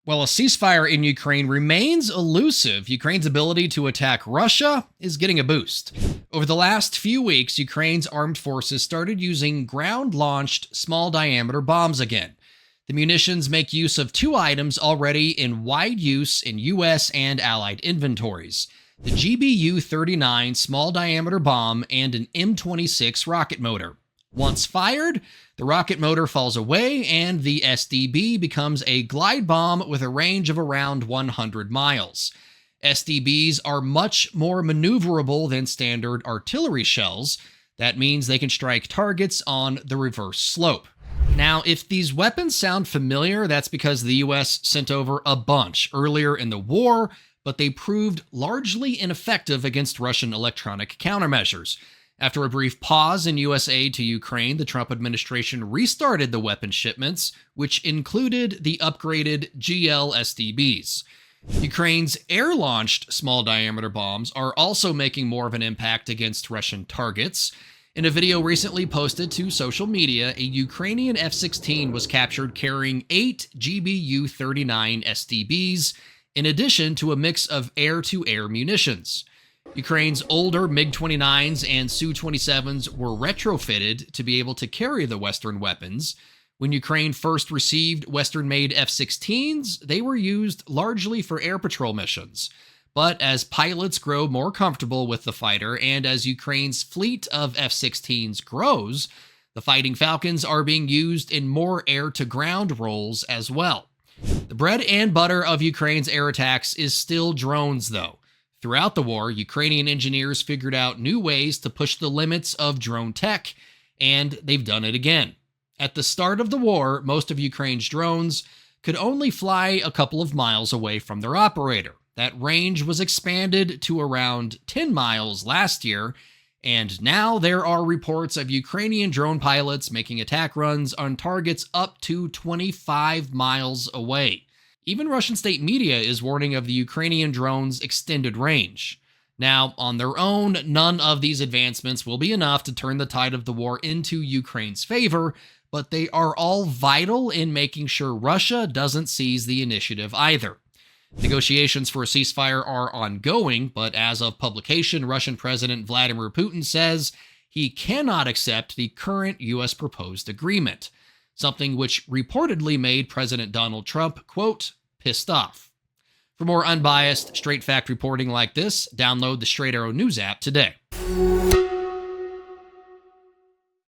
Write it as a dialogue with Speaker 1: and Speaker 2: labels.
Speaker 1: While a ceasefire in Ukraine remains elusive, Ukraine's ability to attack Russia is getting a boost. Over the last few weeks, Ukraine's armed forces started using ground-launched small-diameter bombs again. The munitions make use of two items already in wide use in U.S. and Allied inventories: the GBU-39 small-diameter bomb and an M26 rocket motor. Once fired, the rocket motor falls away and the SDB becomes a glide bomb with a range of around 100 miles. SDBs are much more maneuverable than standard artillery shells. That means they can strike targets on the reverse slope. Now, if these weapons sound familiar, that's because the US sent over a bunch earlier in the war, but they proved largely ineffective against Russian electronic countermeasures. After a brief pause in U.S. aid to Ukraine, the Trump administration restarted the weapon shipments, which included the upgraded GLSDBs. Ukraine's air-launched small-diameter bombs are also making more of an impact against Russian targets. In a video recently posted to social media, a Ukrainian F-16 was captured carrying 8 GBU-39 SDBs, in addition to a mix of air-to-air munitions. Ukraine's older MiG-29s and Su-27s were retrofitted to be able to carry the Western weapons. When Ukraine first received Western-made F-16s, they were used largely for air patrol missions. But as pilots grow more comfortable with the fighter, and as Ukraine's fleet of F-16s grows, the Fighting Falcons are being used in more air-to-ground roles as well. The bread and butter of Ukraine's air attacks is still drones, though. Throughout the war, Ukrainian engineers figured out new ways to push the limits of drone tech, and they've done it again. At the start of the war, most of Ukraine's drones could only fly a couple of miles away from their operator. That range was expanded to around 10 miles last year, and now there are reports of Ukrainian drone pilots making attack runs on targets up to 25 miles away. Even Russian state media is warning of the Ukrainian drones' extended range. Now, on their own, none of these advancements will be enough to turn the tide of the war into Ukraine's favor, but they are all vital in making sure Russia doesn't seize the initiative either. Negotiations for a ceasefire are ongoing, but as of publication, Russian President Vladimir Putin says he cannot accept the current U.S. proposed agreement, something which reportedly made President Donald Trump, quote, pissed off. For more unbiased, straight fact reporting like this, download the Straight Arrow News app today.